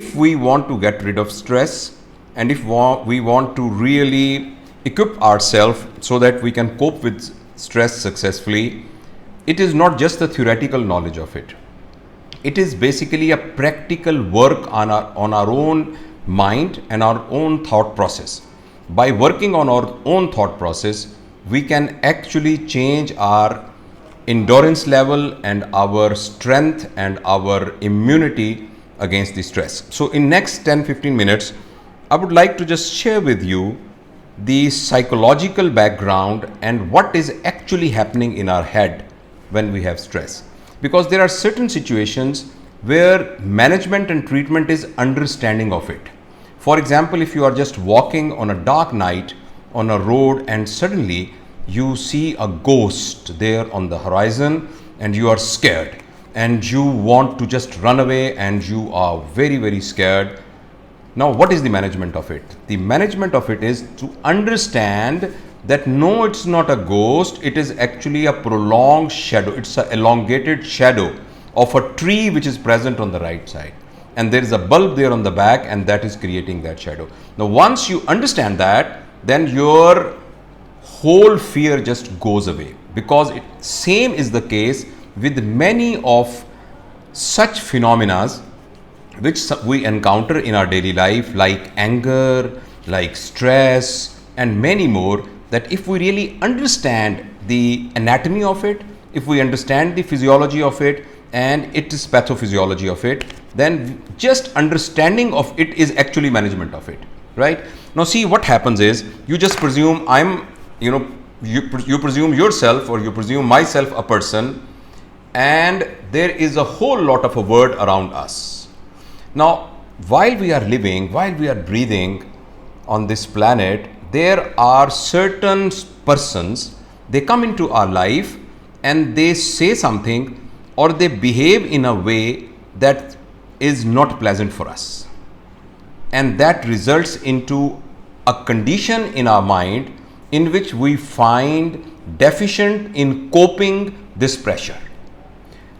If we want to get rid of stress, and if we want to really equip ourselves so that we can cope with stress successfully, it is not just the theoretical knowledge of it. It is basically a practical work on our own mind and our own thought process. By working on our own thought process, we can actually change our endurance level and our strength and our immunity against the stress. So in next 10-15 minutes, I would like to just share with you the psychological background and what is actually happening in our head when we have stress. Because there are certain situations where management and treatment is understanding of it. For example, if you are just walking on a dark night on a road and suddenly you see a ghost there on the horizon and you are scared and you want to just run away and you are very, very scared. Now, what is the management of it? The management of it is to understand that no, it's not a ghost, it is actually a prolonged shadow. It's an elongated shadow of a tree which is present on the right side. And there is a bulb there on the back, and that is creating that shadow. Now, once you understand that, then your whole fear just goes away, because same is the case with many of such phenomena which we encounter in our daily life, like anger, like stress, and many more, that if we really understand the anatomy of it, if we understand the physiology of it and its pathophysiology of it, then just understanding of it is actually management of it, right? Now see, what happens is, you just presume you presume yourself, or you presume myself a person, and there is a whole lot of a word around us. Now, while we are living, while we are breathing on this planet, there are certain persons, they come into our life and they say something or they behave in a way that is not pleasant for us, and that results into a condition in our mind in which we find deficient in coping this pressure.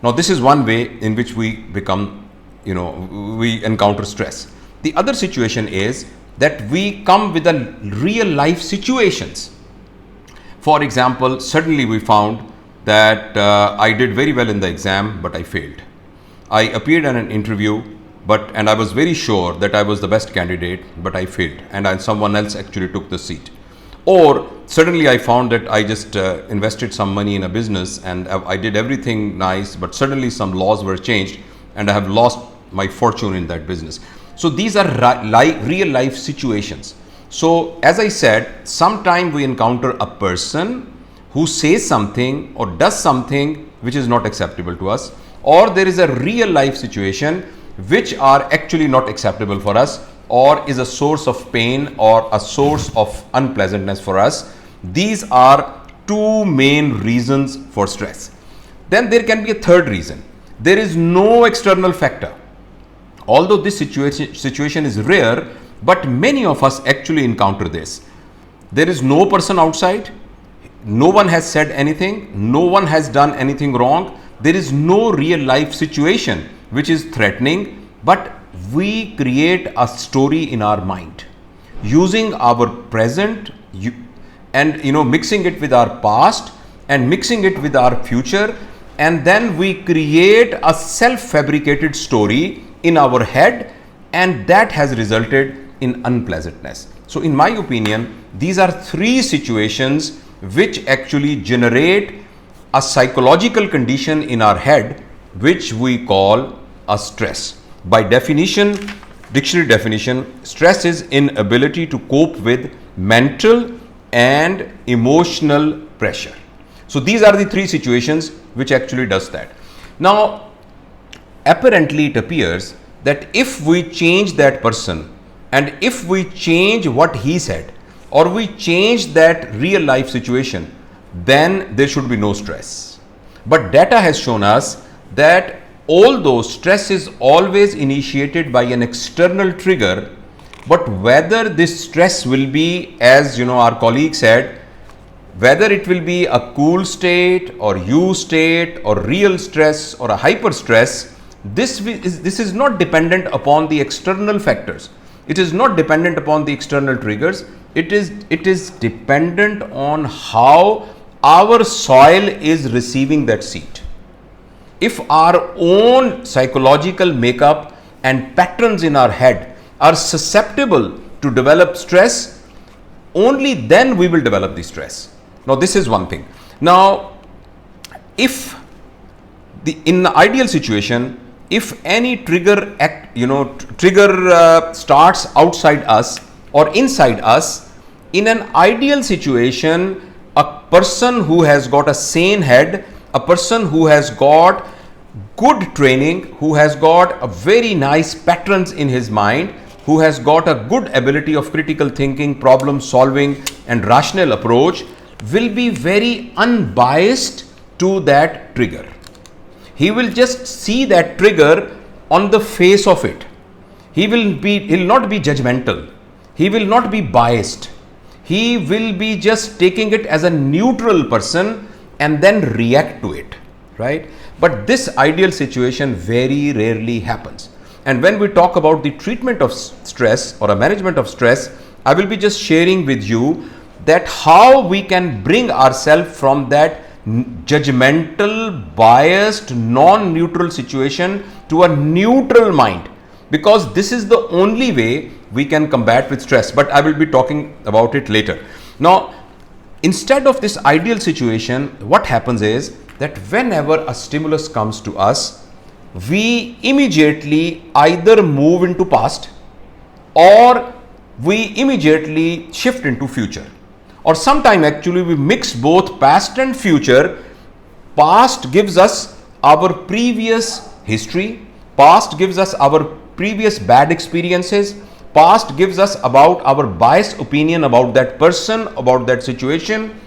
Now, this is one way in which we become, we encounter stress. The other situation is that we come with a real life situations. For example, suddenly we found that I did very well in the exam, but I failed. I appeared in an interview, and I was very sure that I was the best candidate, but I failed, and someone else actually took the seat. Or suddenly I found that I just invested some money in a business and I did everything nice, but suddenly some laws were changed and I have lost my fortune in that business. So these are real life situations. So as I said, sometime we encounter a person who says something or does something which is not acceptable to us, or there is a real life situation which are actually not acceptable for us, or is a source of pain or a source of unpleasantness for us. These are two main reasons for stress. Then there can be a third reason. There is no external factor. Although this situation is rare, but many of us actually encounter this. There is no person outside, no one has said anything, no one has done anything wrong. There is no real life situation which is threatening, but we create a story in our mind using our present and mixing it with our past and mixing it with our future, and then we create a self-fabricated story in our head, and that has resulted in unpleasantness. So in my opinion, these are three situations which actually generate a psychological condition in our head which we call a stress. By definition, dictionary definition, stress is inability to cope with mental and emotional pressure. So these are the three situations which actually does that. Now, apparently it appears that if we change that person, and if we change what he said, or we change that real life situation, then there should be no stress. But data has shown us that although stress is always initiated by an external trigger, but whether this stress will be, as our colleague said, whether it will be a cool state or U state or real stress or a hyper stress, This is not dependent upon the external factors. It is not dependent upon the external triggers. It is dependent on how our soil is receiving that seed. If our own psychological makeup and patterns in our head are susceptible to develop stress, only then we will develop the stress. Now, this is one thing. Now, if in the ideal situation, if any trigger starts outside us or inside us, in an ideal situation, a person who has got a sane head, a person who has got good training, who has got a very nice patterns in his mind, who has got a good ability of critical thinking, problem solving and rational approach, will be very unbiased to that trigger. He will just see that trigger on the face of it. He will not be judgmental. He will not be biased. He will be just taking it as a neutral person and then react to it, right? But this ideal situation very rarely happens. And when we talk about the treatment of stress or a management of stress, I will be just sharing with you that how we can bring ourselves from that judgmental, biased, non-neutral situation to a neutral mind, because this is the only way we can combat with stress. But I will be talking about it later. Now, instead of this ideal situation, what happens is that whenever a stimulus comes to us, we immediately either move into past or we immediately shift into future, or sometime actually we mix both past and future. Past gives us our previous history, past gives us our previous bad experiences, past gives us about our biased opinion about that person, about that situation,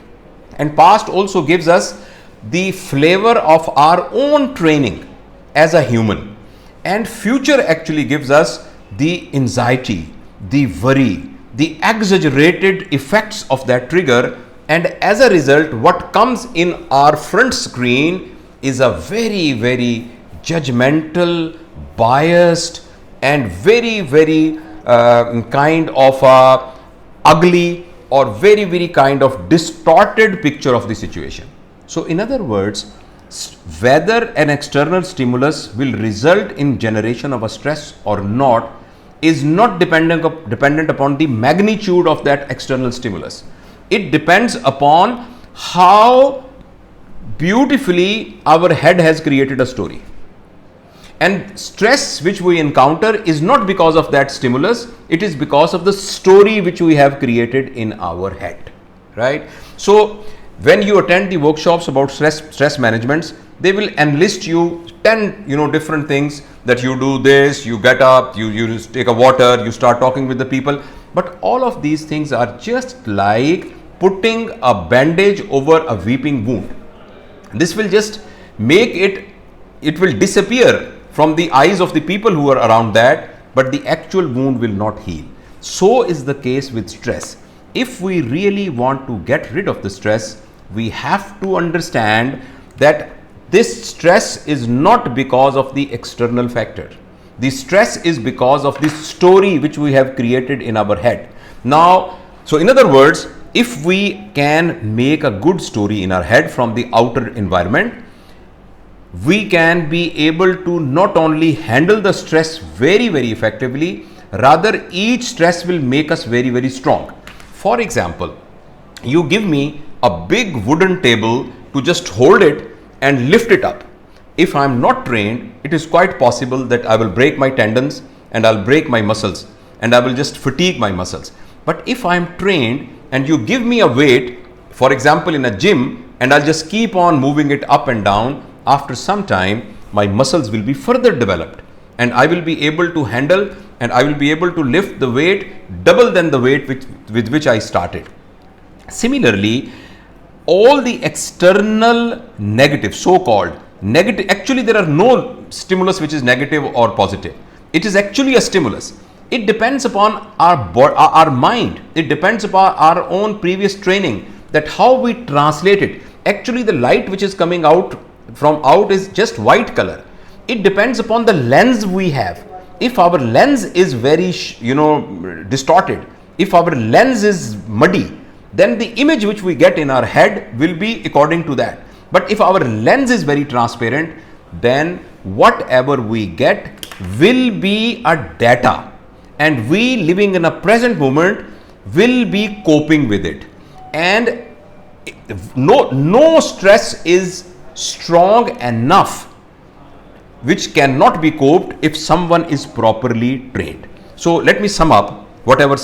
and past also gives us the flavor of our own training as a human, and future actually gives us the anxiety, the worry, the exaggerated effects of that trigger. And as a result, what comes in our front screen is a very, very judgmental, biased and very, very kind of a ugly or very, very kind of distorted picture of the situation. So in other words, whether an external stimulus will result in generation of a stress or not is not dependent upon the magnitude of that external stimulus. It depends upon how beautifully our head has created a story. And stress which we encounter is not because of that stimulus, it is because of the story which we have created in our head, right? So when you attend the workshops about stress management, they will enlist you 10 different things, that you do this, you get up, you just take a water, you start talking with the people. But all of these things are just like putting a bandage over a weeping wound. This will just make it will disappear from the eyes of the people who are around that, but the actual wound will not heal. So is the case with stress. If we really want to get rid of the stress, we have to understand that this stress is not because of the external factor. The stress is because of the story which we have created in our head. Now, so in other words, if we can make a good story in our head from the outer environment, we can be able to not only handle the stress very, very effectively, rather each stress will make us very, very strong. For example, you give me a big wooden table to just hold it and lift it up. If I am not trained, it is quite possible that I will break my tendons and I'll break my muscles and I will just fatigue my muscles. But if I am trained and you give me a weight, for example in a gym, and I'll just keep on moving it up and down, after some time my muscles will be further developed and I will be able to handle and I will be able to lift the weight double than the weight with which I started. Similarly, all the external negative, so-called negative, actually there are no stimulus which is negative or positive. It is actually a stimulus. It depends upon our mind. It depends upon our own previous training, that how we translate it. Actually the light which is coming out from out is just white color. It depends upon the lens we have. If our lens is very distorted, if our lens is muddy, then the image which we get in our head will be according to that. But if our lens is very transparent, then whatever we get will be a data, and we living in a present moment will be coping with it. And no stress is strong enough which cannot be coped if someone is properly trained. So let me sum up whatever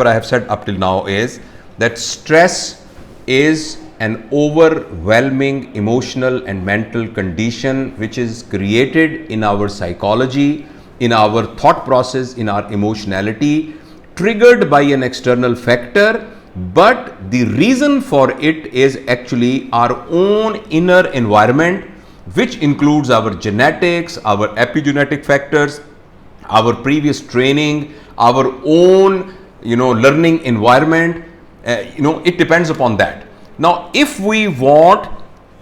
I have said up till now is that stress is an overwhelming emotional and mental condition which is created in our psychology, in our thought process, in our emotionality, triggered by an external factor, but the reason for it is actually our own inner environment, which includes our genetics, our epigenetic factors, our previous training, our own learning environment. It depends upon that. Now, if we want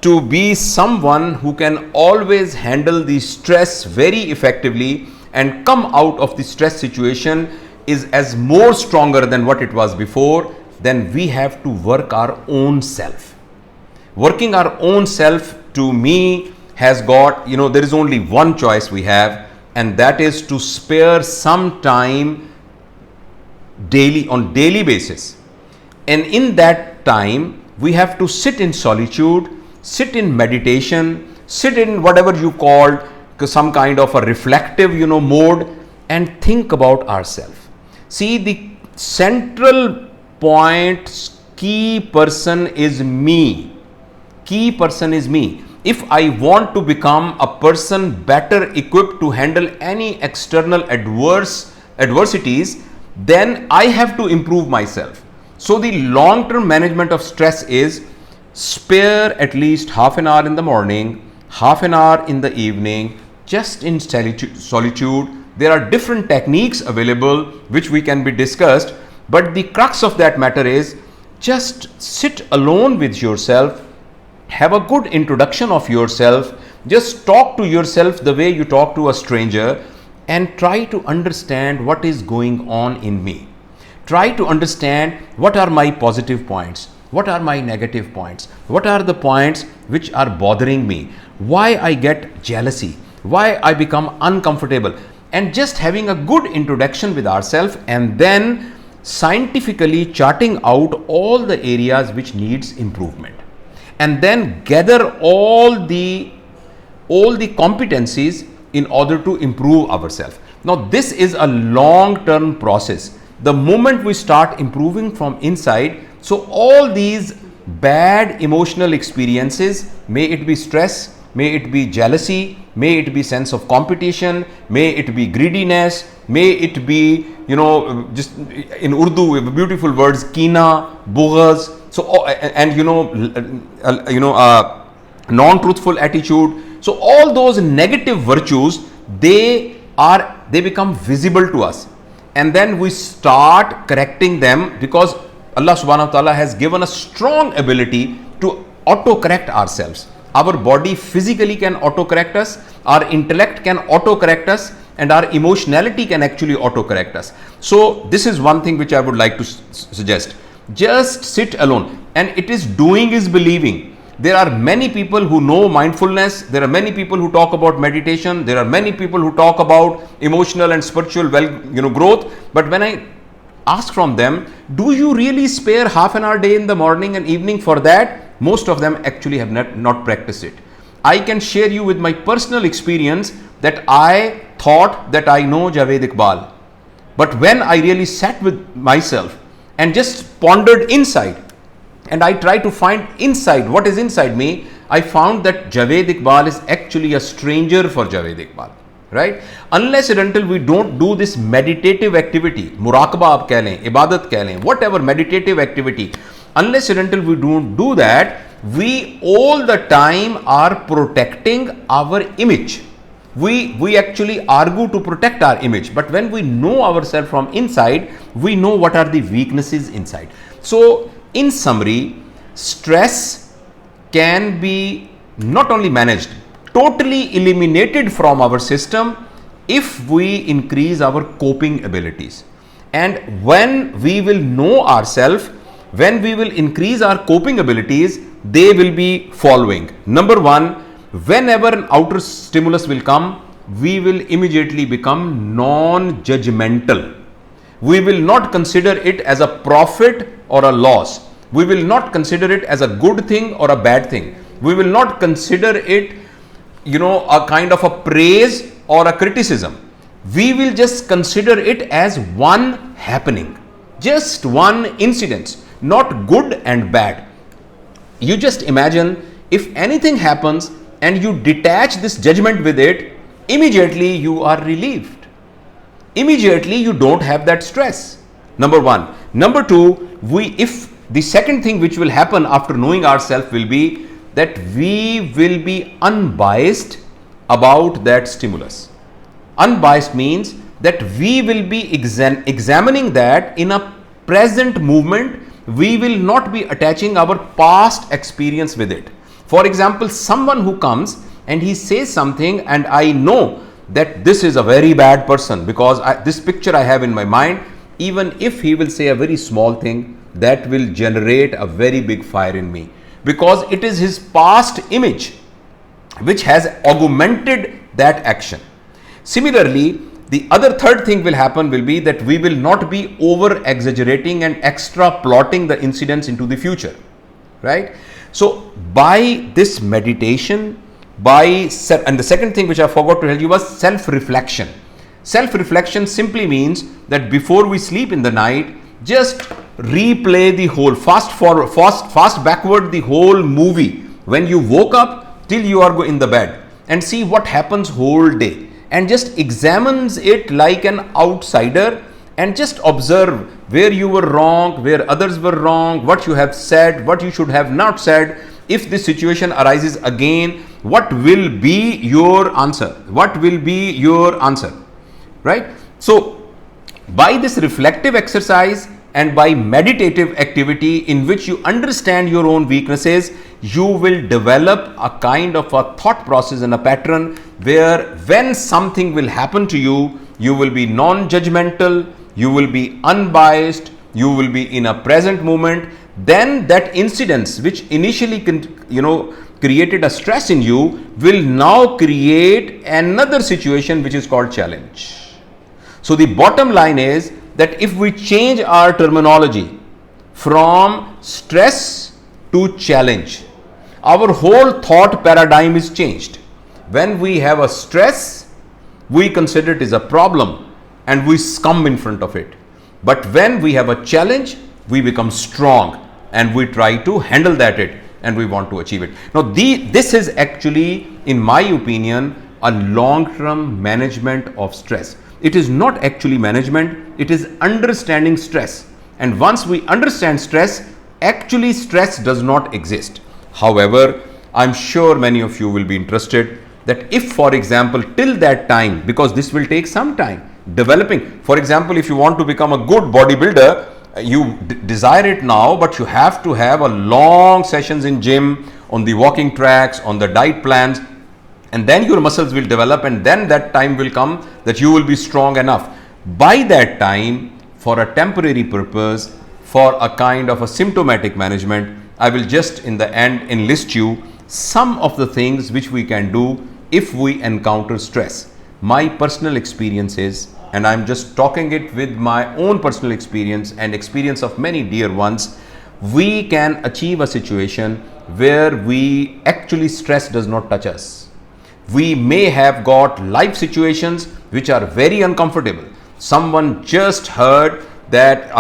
to be someone who can always handle the stress very effectively and come out of the stress situation is as more stronger than what it was before, then we have to work our own self. Working our own self, to me, has got, there is only one choice we have, and that is to spare some time on daily basis. And in that time, we have to sit in solitude, sit in meditation, sit in whatever you call some kind of a reflective, mode, and think about ourselves. See, the central point, key person is me. Key person is me. If I want to become a person better equipped to handle any external adversities, then I have to improve myself. So the long-term management of stress is spare at least half an hour in the morning, half an hour in the evening, just in solitude. There are different techniques available which we can be discussed, but the crux of that matter is just sit alone with yourself, have a good introduction of yourself, just talk to yourself the way you talk to a stranger, and try to understand what is going on in me. Try to understand what are my positive points, what are my negative points, what are the points which are bothering me, why I get jealousy, why I become uncomfortable, and just having a good introduction with ourselves, and then scientifically charting out all the areas which needs improvement, and then gather all the competencies in order to improve ourselves. Now, this is a long-term process. The moment we start improving from inside, so all these bad emotional experiences, may it be stress, may it be jealousy, may it be sense of competition, may it be greediness, may it be, just in Urdu, beautiful words, kina, bughaz, so, and non-truthful attitude. So all those negative virtues, they become visible to us, and then we start correcting them, because Allah subhanahu wa ta'ala has given us strong ability to auto-correct ourselves. Our body physically can auto-correct us, our intellect can auto-correct us, and our emotionality can actually auto-correct us. So this is one thing which I would like to suggest. Just sit alone, and it is doing is believing. There are many people who know mindfulness, there are many people who talk about meditation, there are many people who talk about emotional and spiritual growth, but when I ask from them, do you really spare half an hour day in the morning and evening for that? Most of them actually have not practiced it. I can share you with my personal experience that I thought that I know Javed Iqbal, but when I really sat with myself and just pondered inside, and I try to find inside what is inside me, I found that Javed Iqbal is actually a stranger for Javed Iqbal, right? Unless and until we don't do this meditative activity, muraqaba aap keh lein, ibadat keh lein, whatever meditative activity, unless and until we don't do that, we all the time are protecting our image. We actually argue to protect our image, but when we know ourselves from inside, we know what are the weaknesses inside. So in summary, stress can be not only managed, totally eliminated from our system if we increase our coping abilities. And when we will know ourselves, when we will increase our coping abilities, they will be following. Number one, whenever an outer stimulus will come, we will immediately become non-judgmental. We will not consider it as a profit or a loss. We will not consider it as a good thing or a bad thing. We will not consider it, a kind of a praise or a criticism. We will just consider it as one happening, just one incident, not good and bad. You just imagine if anything happens and you detach this judgment with it, immediately you are relieved. Immediately you don't have that stress. Number one. Number two, if the second thing which will happen after knowing ourselves will be that we will be unbiased about that stimulus. Unbiased means that we will be examining that in a present movement. We will not be attaching our past experience with it. For example, someone who comes and he says something and I know that this is a very bad person because this picture I have in my mind, even if he will say a very small thing, that will generate a very big fire in me because it is his past image which has augmented that action. Similarly, the other third thing will happen will be that we will not be over exaggerating and extra plotting the incidents into the future, right? So by this meditation, and the second thing which I forgot to tell you was self-reflection. Self-reflection simply means that before we sleep in the night, just replay the whole, fast backward the whole movie when you woke up till you are in the bed and see what happens whole day, and just examines it like an outsider and just observe where you were wrong, where others were wrong, what you have said, what you should have not said. If this situation arises again, what will be your answer? What will be your answer? Right? So by this reflective exercise and by meditative activity in which you understand your own weaknesses, you will develop a kind of a thought process and a pattern where when something will happen to you, you will be non-judgmental, you will be unbiased, you will be in a present moment. Then that incidence which initially created a stress in you will now create another situation which is called challenge. So the bottom line is that if we change our terminology from stress to challenge, our whole thought paradigm is changed. When we have a stress, we consider it as a problem and we succumb in front of it. But when we have a challenge, we become strong and we try to handle that and we want to achieve it. Now this is actually, in my opinion, a long-term management of stress. It is not actually management, it is understanding stress. And once we understand stress, actually stress does not exist. However, I'm sure many of you will be interested that if, for example, till that time, because this will take some time, developing, for example, if you want to become a good bodybuilder, you desire it now, but you have to have a long sessions in gym, on the walking tracks, on the diet plans, and then your muscles will develop, and then that time will come that you will be strong enough. By that time, for a temporary purpose, for a kind of a symptomatic management, I will just in the end enlist you some of the things which we can do if we encounter stress. My personal experience is, and I'm just talking it with my own personal experience and experience of many dear ones, we can achieve a situation where we actually stress does not touch us. We may have got life situations which are very uncomfortable. Someone just heard that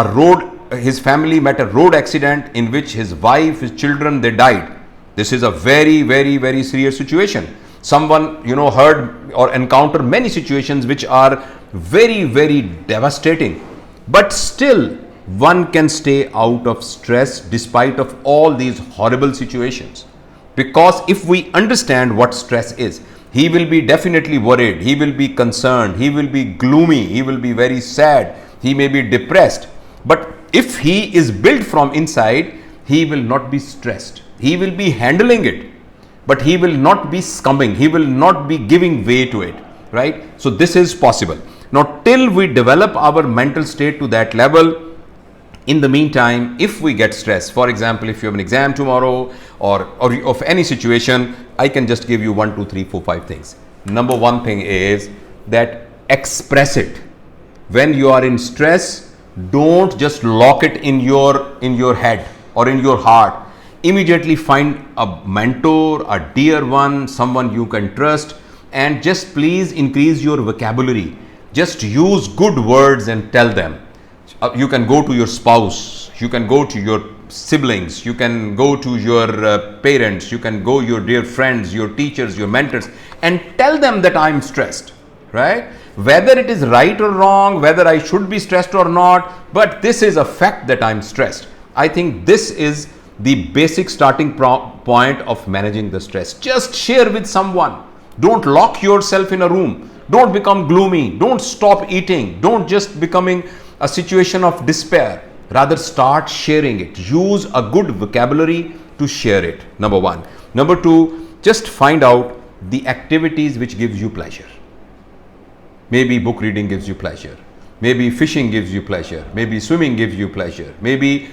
his family met a road accident in which his wife, his children, they died. This is a very, very, very serious situation. Someone, heard or encountered many situations which are very, very devastating. But still, one can stay out of stress despite of all these horrible situations. Because if we understand what stress is, he will be definitely worried, he will be concerned, he will be gloomy, he will be very sad, he may be depressed. But if he is built from inside, he will not be stressed. He will be handling it. but he will not be succumbing, he will not be giving way to it, right? So this is possible. Now, till we develop our mental state to that level, in the meantime, if we get stressed, for example, if you have an exam tomorrow or of any situation, I can just give you 1, 2, 3, 4, 5 things. Number one thing is that express it. When you are in stress, don't just lock it in your head or in your heart. Immediately find a mentor, a dear one, someone you can trust, and just please increase your vocabulary. Just use good words and tell them. You can go to your spouse, you can go to your siblings, you can go to your parents, you can go your dear friends, your teachers, your mentors, and tell them that I'm stressed, right? Whether it is right or wrong, whether I should be stressed or not, but this is a fact that I'm stressed. I think this is the basic starting point of managing the stress. Just share with someone. Don't lock yourself in a room. Don't become gloomy. Don't stop eating. Don't just becoming a situation of despair. Rather, start sharing it. Use a good vocabulary to share it. Number one. Number two, just find out the activities which gives you pleasure. Maybe book reading gives you pleasure. Maybe fishing gives you pleasure. Maybe swimming gives you pleasure. Maybe,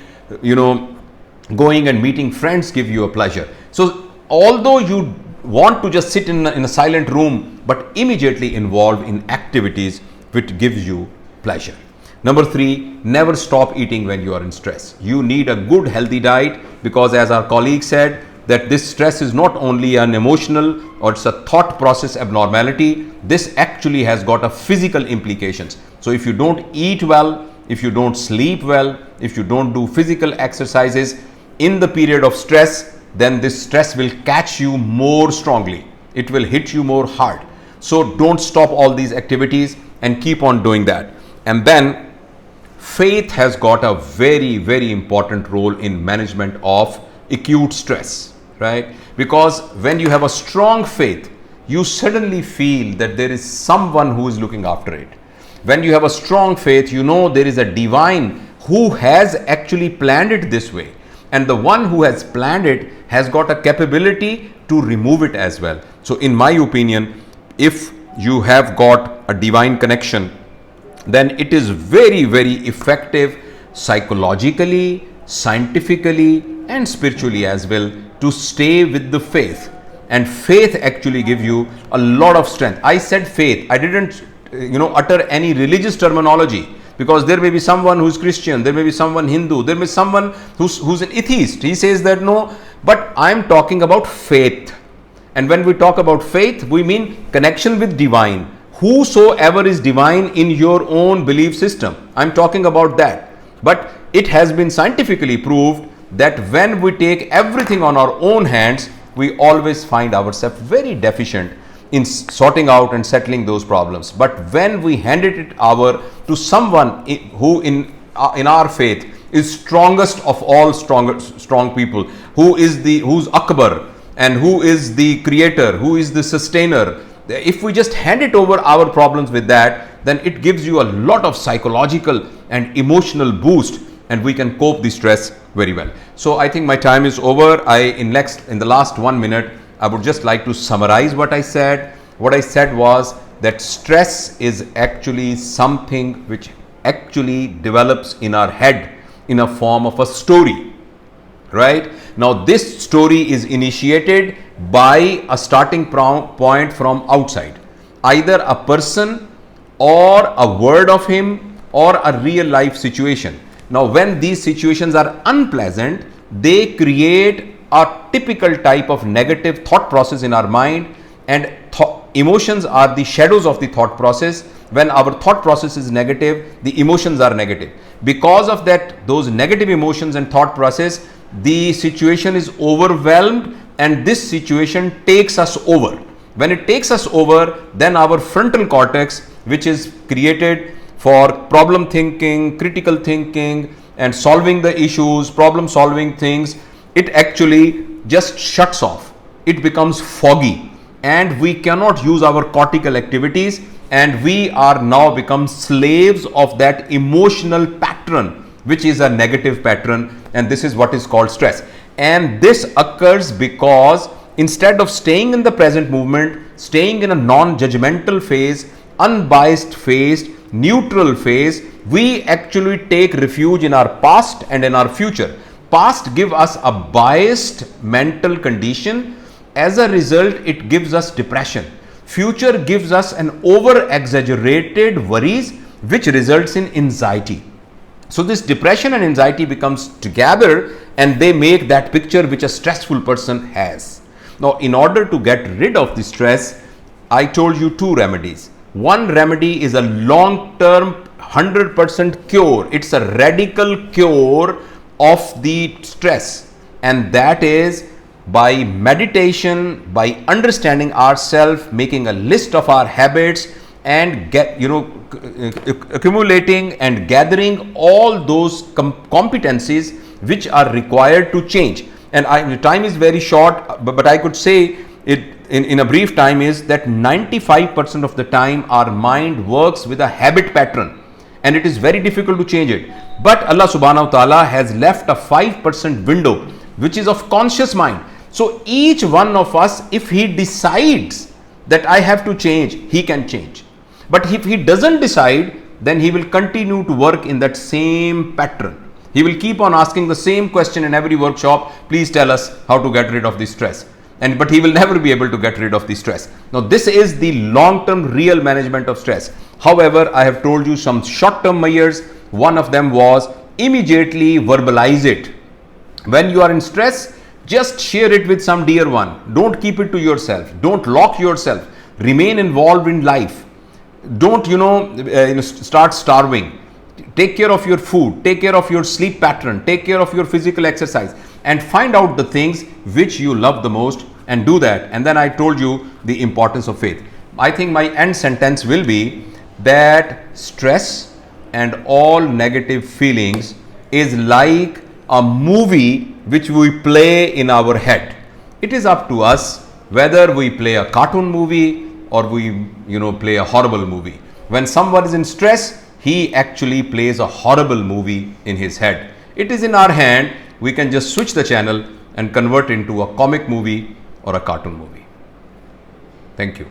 going and meeting friends give you a pleasure. So, although you want to just sit in a silent room, but immediately involve in activities which gives you pleasure. Number three, never stop eating when you are in stress. You need a good healthy diet, because as our colleague said, that this stress is not only an emotional or it's a thought process abnormality, this actually has got a physical implications. So if you don't eat well, if you don't sleep well, if you don't do physical exercises in the period of stress, then this stress will catch you more strongly. It will hit you more hard. So don't stop all these activities and keep on doing that. And then faith has got a very, very important role in management of acute stress, right? Because when you have a strong faith, you suddenly feel that there is someone who is looking after it. When you have a strong faith, you know there is a divine who has actually planned it this way. And the one who has planned it has got a capability to remove it as well. So in my opinion, if you have got a divine connection, then it is very, very effective psychologically, scientifically, and spiritually as well to stay with the faith. And faith actually gives you a lot of strength. I said faith, I didn't utter any religious terminology, because there may be someone who's Christian, there may be someone Hindu, there may be someone who's an atheist. He says that no, but I'm talking about faith. And when we talk about faith, we mean connection with divine. Whosoever is divine in your own belief system, I'm talking about that. But it has been scientifically proved that when we take everything on our own hands, we always find ourselves very deficient in sorting out and settling those problems. But when we hand it over to someone who in our faith is strongest of all strong people, who's Akbar, and who is the creator, who is the sustainer, if we just hand it over our problems with that, then it gives you a lot of psychological and emotional boost, and we can cope the stress very well. So I think my time is over. In the last 1 minute, I would just like to summarize what I said. What I said was that stress is actually something which actually develops in our head in a form of a story, right? Now this story is initiated by a starting point from outside, either a person or a word of him or a real life situation. Now when these situations are unpleasant, they create a typical type of negative thought process in our mind, and emotions are the shadows of the thought process. When our thought process is negative, the emotions are negative. Because of that, those negative emotions and thought process, the situation is overwhelmed, and this situation takes us over. When it takes us over, then our frontal cortex, which is created for problem thinking, critical thinking, and solving the issues, problem solving things, it actually just shuts off. It becomes foggy, and we cannot use our cortical activities, and we are now become slaves of that emotional pattern, which is a negative pattern, and this is what is called stress. And this occurs because instead of staying in the present movement, staying in a non-judgmental phase, unbiased phase, neutral phase, we actually take refuge in our past and in our future. Past give us a biased mental condition. As a result, it gives us depression. Future gives us an over-exaggerated worries, which results in anxiety. So this depression and anxiety becomes together, and they make that picture which a stressful person has. Now, in order to get rid of the stress, I told you two remedies. One remedy is a long-term 100% cure. It's a radical cure of the stress, and that is by meditation, by understanding ourselves, making a list of our habits, and accumulating and gathering all those competencies which are required to change. And the time is very short, but I could say it in a brief time is that 95% of the time our mind works with a habit pattern, and it is very difficult to change it. But Allah subhanahu wa ta'ala has left a 5% window which is of conscious mind. So each one of us, if he decides that I have to change, he can change. But if he doesn't decide, then he will continue to work in that same pattern. He will keep on asking the same question in every workshop, please tell us how to get rid of the stress. But he will never be able to get rid of the stress. Now this is the long-term real management of stress. However, I have told you some short-term measures. One of them was immediately verbalize it. When you are in stress, just share it with some dear one. Don't keep it to yourself. Don't lock yourself. Remain involved in life. Don't start starving. Take care of your food. Take care of your sleep pattern. Take care of your physical exercise, and find out the things which you love the most and do that. And then I told you the importance of faith. I think my end sentence will be that stress and all negative feelings is like a movie which we play in our head. It is up to us whether we play a cartoon movie or we play a horrible movie. When someone is in stress, he actually plays a horrible movie in his head. It is in our hand. We can just switch the channel and convert into a comic movie or a cartoon movie. Thank you.